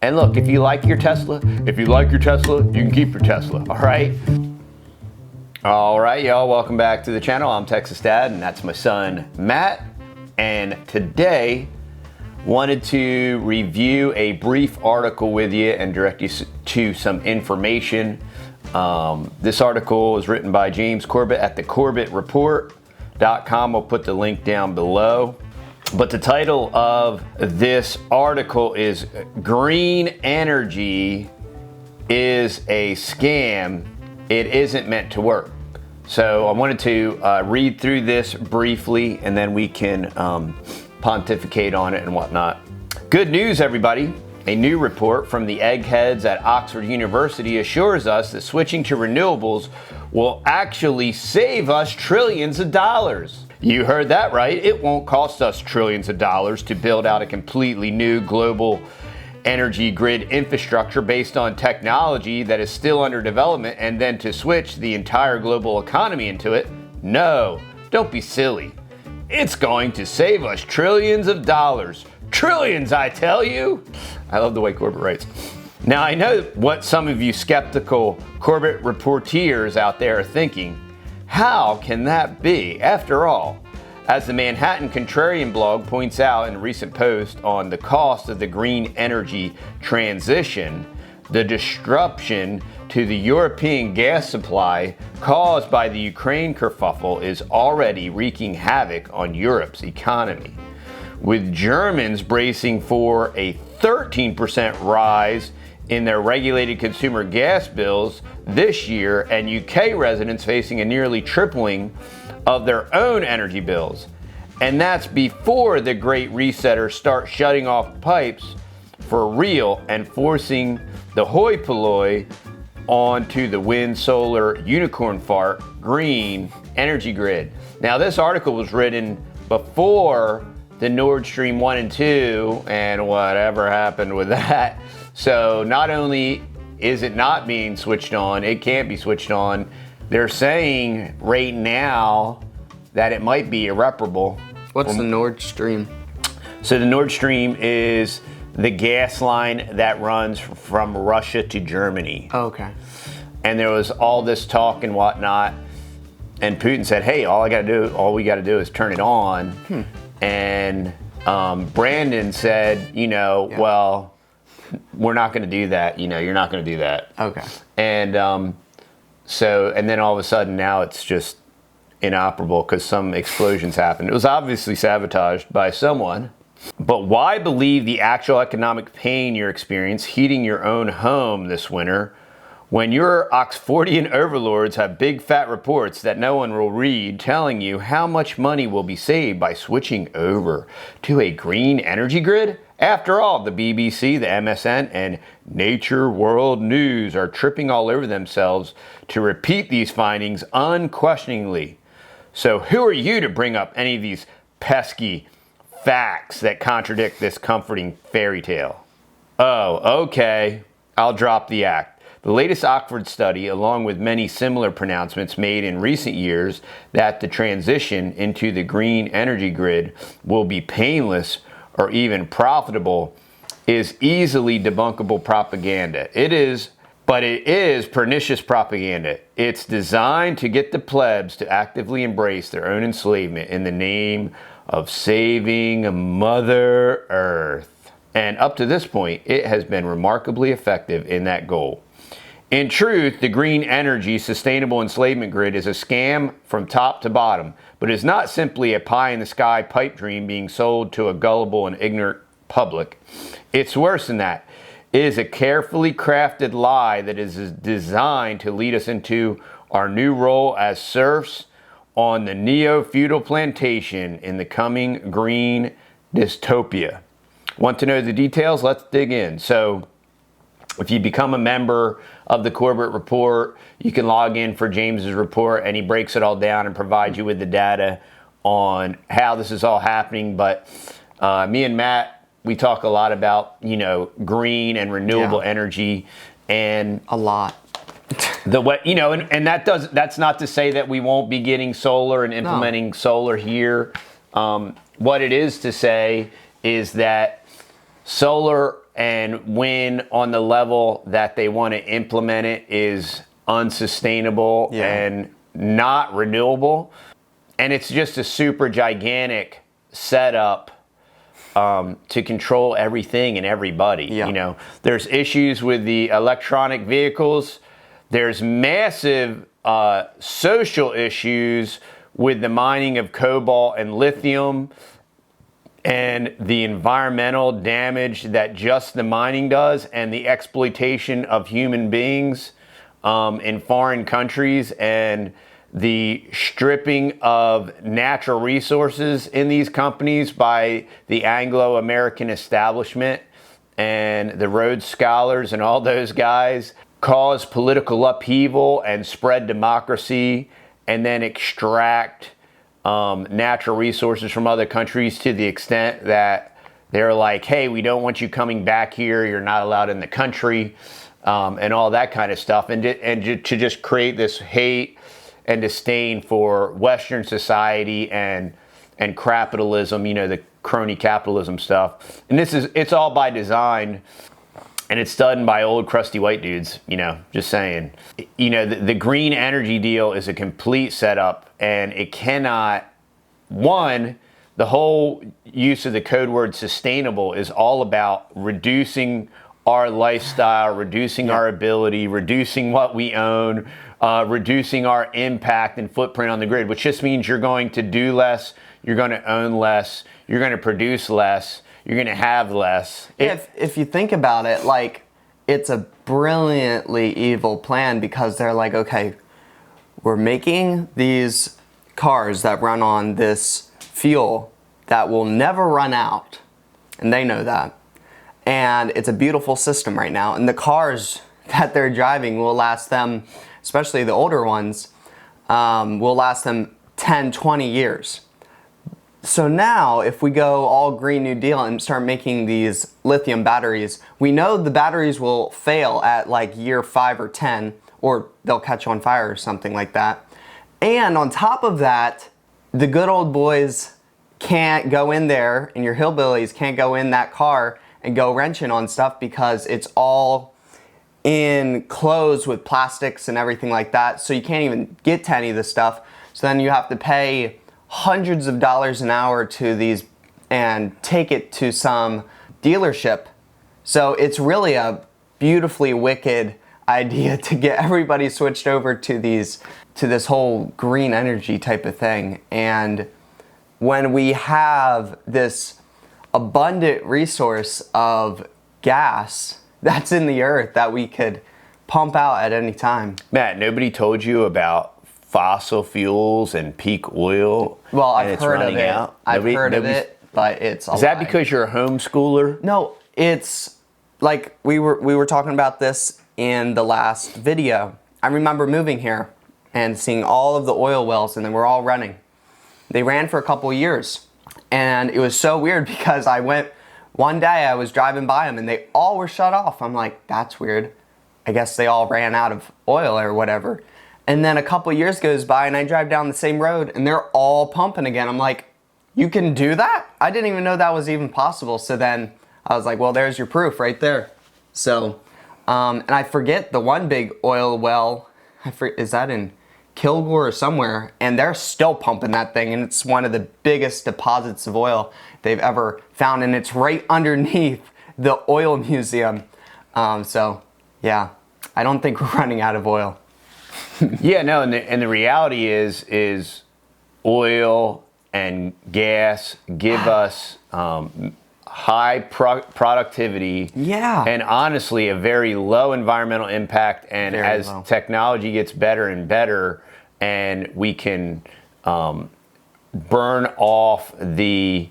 And look, if you like your Tesla, you can keep your Tesla, all right? All right, y'all, welcome back to the channel. I'm Texas Dad, and that's my son, Matt. And today, wanted to review a brief article with you and direct you to some information. This article is written by James Corbett at thecorbettreport.com. I'll put the link down below. But the title of this article is Green Energy is a Scam. It isn't meant to work. So I wanted to read through this briefly, and then we can pontificate on it and whatnot. Good news, everybody. A new report from the eggheads at Oxford University assures us that switching to renewables will actually save us trillions of dollars. You heard that right. It won't cost us trillions of dollars to build out a completely new global energy grid infrastructure based on technology that is still under development, and then to switch the entire global economy into it. No, don't be silly. It's going to save us trillions of dollars. Trillions, I tell you. I love the way Corbett writes. Now, I know what some of you skeptical Corbett reporters out there are thinking. How can that be? After all, as the Manhattan Contrarian blog points out in a recent post on the cost of the green energy transition, the disruption to the European gas supply caused by the Ukraine kerfuffle is already wreaking havoc on Europe's economy, with Germans bracing for a 13% rise in their regulated consumer gas bills this year, and UK residents facing a nearly tripling of their own energy bills. And that's before the Great Resetters start shutting off pipes for real and forcing the hoi polloi onto the wind, solar, unicorn fart, green energy grid. Now, this article was written before the Nord Stream 1 and 2 and whatever happened with that. So not only is it not being switched on, it can't be switched on. They're saying right now that it might be irreparable. What's the Nord Stream? So the Nord Stream is the gas line that runs from Russia to Germany. Oh, okay. And there was all this talk and whatnot, and Putin said, hey, all we got to do is turn it on. And Brandon said, well, we're not going to do that. You're not going to do that. Okay. And and then all of a sudden now it's just inoperable because some explosions happened. It was obviously sabotaged by someone. But why believe the actual economic pain you're experiencing heating your own home this winter when your Oxfordian overlords have big fat reports that no one will read telling you how much money will be saved by switching over to a green energy grid? After all, the BBC, the MSN, and Nature World News are tripping all over themselves to repeat these findings unquestioningly. So who are you to bring up any of these pesky facts that contradict this comforting fairy tale? Oh, okay, I'll drop the act. The latest Oxford study, along with many similar pronouncements made in recent years that the transition into the green energy grid will be painless or even profitable, is easily debunkable propaganda. It is pernicious propaganda. It's designed to get the plebs to actively embrace their own enslavement in the name of saving Mother Earth. And up to this point, it has been remarkably effective in that goal. In truth, the green energy sustainable enslavement grid is a scam from top to bottom, but is not simply a pie-in-the-sky pipe dream being sold to a gullible and ignorant public. It's worse than that. It is a carefully crafted lie that is designed to lead us into our new role as serfs on the neo-feudal plantation in the coming green dystopia. Want to know the details? Let's dig in. So, if you become a member of the Corbett Report, you can log in for James's report, and he breaks it all down and provides you with the data on how this is all happening. But me and Matt, we talk a lot about, green and renewable energy, and a lot. And that's not to say that we won't be getting solar and implementing solar here. What it is to say is that solar and when on the level that they want to implement it is unsustainable and not renewable. And it's just a super gigantic setup to control everything and everybody. You know, there's issues with the electronic vehicles. There's massive social issues with the mining of cobalt and lithium and the environmental damage that just the mining does, and the exploitation of human beings in foreign countries, and the stripping of natural resources in these companies by the Anglo-American establishment and the Rhodes Scholars and all those guys, cause political upheaval and spread democracy, and then extract natural resources from other countries to the extent that they're like, hey, we don't want you coming back here, you're not allowed in the country, and all that kind of stuff, and to just create this hate and disdain for Western society and capitalism, you know, the crony capitalism stuff. And it's all by design, and it's done by old crusty white dudes, you know, just saying. You know, the green energy deal is a complete setup, and it cannot, the whole use of the code word sustainable is all about reducing our lifestyle, reducing our ability, reducing what we own, reducing our impact and footprint on the grid, which just means you're going to do less, you're going to own less, you're going to produce less, you're going to have less. If you think about it, like, it's a brilliantly evil plan, because they're like, okay, we're making these cars that run on this fuel that will never run out, and they know that. And it's a beautiful system right now, and the cars that they're driving will last them, especially the older ones, will last them 10, 20 years. So now, if we go all Green New Deal and start making these lithium batteries, we know the batteries will fail at like year 5 or 10, or they'll catch on fire or something like that. And on top of that, the good old boys can't go in there, and your hillbillies can't go in that car and go wrenching on stuff, because it's all enclosed with plastics and everything like that. So you can't even get to any of this stuff. So then you have to pay hundreds of dollars an hour to these and take it to some dealership. So it's really a beautifully wicked idea to get everybody switched over to this whole green energy type of thing. And when we have this abundant resource of gas that's in the earth that we could pump out at any time. Matt, nobody told you about fossil fuels and peak oil. Well, I've heard of it. I've heard of it, but it's a lie. Is that because you're a homeschooler? No, it's like we were talking about this in the last video. I remember moving here and seeing all of the oil wells, and they were all running. They ran for a couple years, and it was so weird because one day I was driving by them and they all were shut off. I'm like, that's weird. I guess they all ran out of oil or whatever. And then a couple years goes by and I drive down the same road and they're all pumping again. I'm like, you can do that? I didn't even know that was even possible. So then I was like, well, there's your proof right there. So, and I forget the one big oil well, is that in Kilgore or somewhere, and they're still pumping that thing, and it's one of the biggest deposits of oil they've ever found, and it's right underneath the oil museum. So yeah, I don't think we're running out of oil. Yeah, no, and the reality is oil and gas give us high productivity, and honestly a very low environmental impact. And very as low. Technology gets better and better, and we can burn off the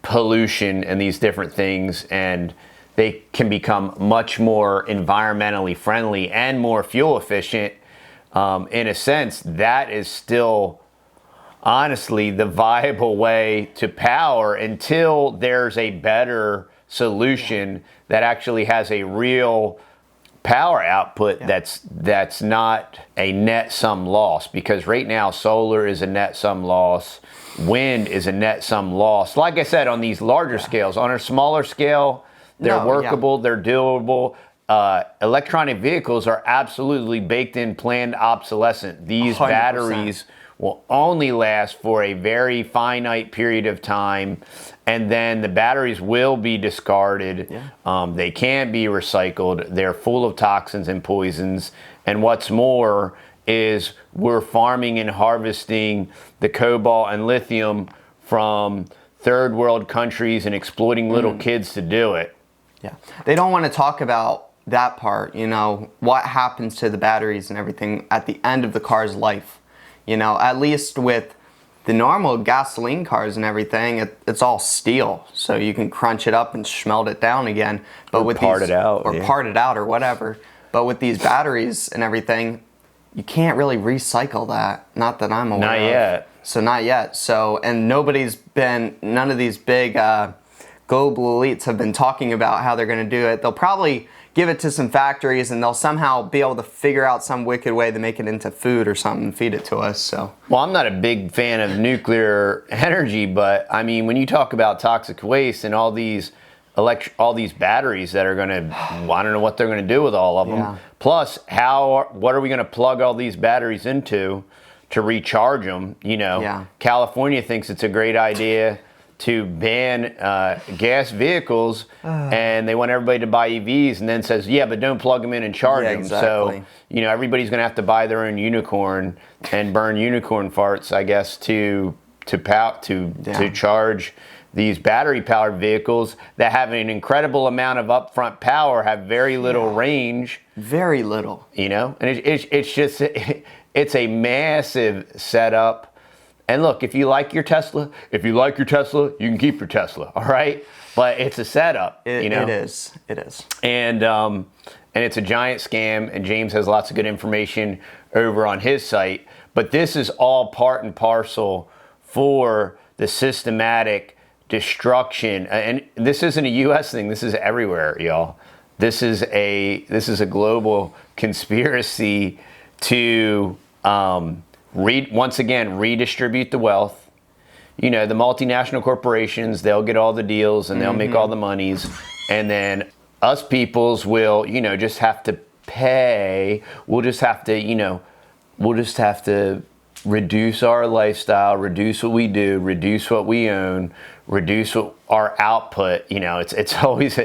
pollution and these different things, and they can become much more environmentally friendly and more fuel efficient. In a sense, that is still honestly the viable way to power until there's a better solution that actually has a real power output that's not a net sum loss, because right now solar is a net sum loss, wind is a net sum loss. Like I said, on these larger scales, on a smaller scale, they're workable, they're doable. Electronic vehicles are absolutely baked in, planned obsolescent. These 100%. batteries will only last for a very finite period of time, and then the batteries will be discarded. They can't be recycled. They're full of toxins and poisons. And what's more is we're farming and harvesting the cobalt and lithium from third world countries and exploiting little kids to do it. Yeah, they don't want to talk about that part, you know, what happens to the batteries and everything at the end of the car's life. You know, at least with the normal gasoline cars and everything, it's all steel, so you can crunch it up and smelt it down again. But with part it out, part it out or whatever. But with these batteries and everything, you can't really recycle that. Not that I'm aware of. Not yet. So not yet. So, and none of these big global elites have been talking about how they're going to do it. They'll probably give it to some factories, and they'll somehow be able to figure out some wicked way to make it into food or something and feed it to us. So, well, I'm not a big fan of nuclear energy, but I mean, when you talk about toxic waste and all these batteries that are going to, I don't know what they're going to do with all of them. Plus, what are we going to plug all these batteries into to recharge them? You know, California thinks it's a great idea to ban gas vehicles, and they want everybody to buy EVs, and then says, yeah, but don't plug them in and charge them. Exactly. So, you know, everybody's going to have to buy their own unicorn and burn unicorn farts, I guess, to charge these battery-powered vehicles that have an incredible amount of upfront power, have very little range. Very little. You know, and it's just, it's a massive setup. And look, if you like your Tesla, you can keep your Tesla, all right? But it's a setup, you know? It is. And it's a giant scam, and James has lots of good information over on his site. But this is all part and parcel for the systematic destruction. And this isn't a U.S. thing. This is everywhere, y'all. This is a global conspiracy to once again redistribute the wealth. You know, the multinational corporations, they'll get all the deals and they'll make all the monies, and then us peoples will, you know, just have to pay. We'll just have to reduce our lifestyle, reduce what we do, reduce what we own, reduce our output. You know, it's always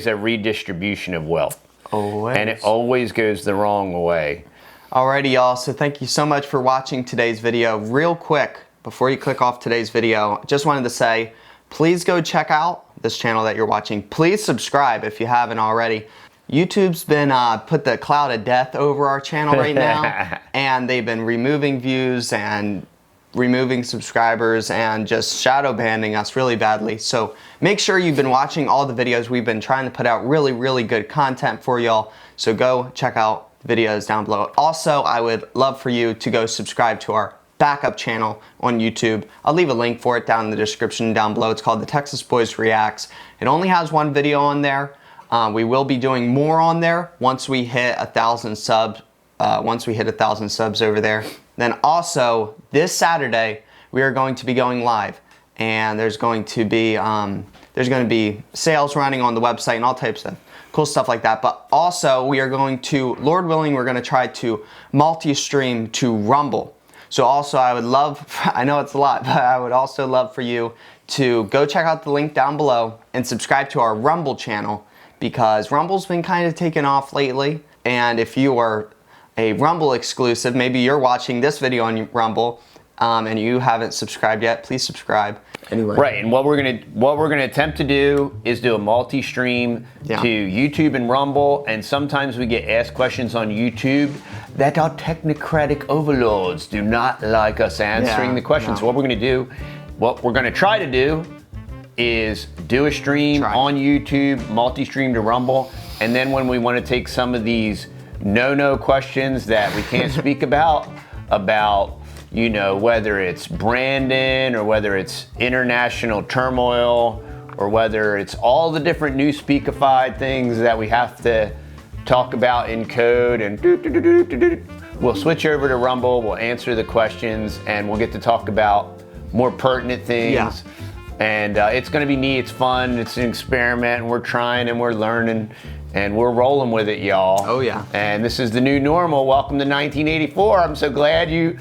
a redistribution of wealth. Always. And it always goes the wrong way. Alrighty, y'all, so thank you so much for watching today's video. Real quick, before you click off today's video, just wanted to say, please go check out this channel that you're watching. Please subscribe if you haven't already. YouTube's been put the cloud of death over our channel right now, and they've been removing views and removing subscribers and just shadow banning us really badly. So make sure you've been watching all the videos. We've been trying to put out really, really good content for y'all. So go check out the videos down below. Also, I would love for you to go subscribe to our backup channel on YouTube. I'll leave a link for it down in the description down below. It's called The Texas Boys Reacts. It only has one video on there. We will be doing more on there once we hit 1,000 subs. Once we hit 1,000 subs over there. Then also this Saturday we are going to be going live, and there's going to be sales running on the website and all types of cool stuff like that. But also we are going to, Lord willing, we're going to try to multi-stream to Rumble. So also I would love, I know it's a lot, but I would also love for you to go check out the link down below and subscribe to our Rumble channel, because Rumble's been kind of taking off lately. And if you are a Rumble exclusive, maybe you're watching this video on Rumble and you haven't subscribed yet, please subscribe. Anyway. Right, and what we're gonna attempt to do is do a multi-stream to YouTube and Rumble, and sometimes we get asked questions on YouTube that our technocratic overlords do not like us answering the questions. So what we're gonna try to do is do a stream on YouTube, multi-stream to Rumble, and then when we want to take some of these no questions that we can't speak about, you know, whether it's Brandon or whether it's international turmoil or whether it's all the different new speakified things that we have to talk about in code and we'll switch over to Rumble, we'll answer the questions, and we'll get to talk about more pertinent things. Yeah. And it's gonna be neat, it's fun, it's an experiment, and we're trying and we're learning and we're rolling with it, y'all. Oh yeah. And this is the new normal. Welcome to 1984. I'm so glad you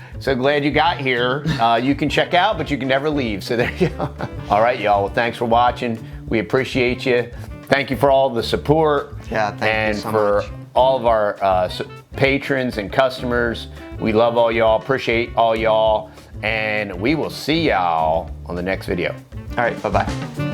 got here. You can check out, but you can never leave. So there you go. All right, y'all. Well, thanks for watching. We appreciate you. Thank you for all the support. Yeah, thank you so for much. all of our patrons and customers. We love all y'all. Appreciate all y'all. And we will see y'all on the next video. All right, bye-bye.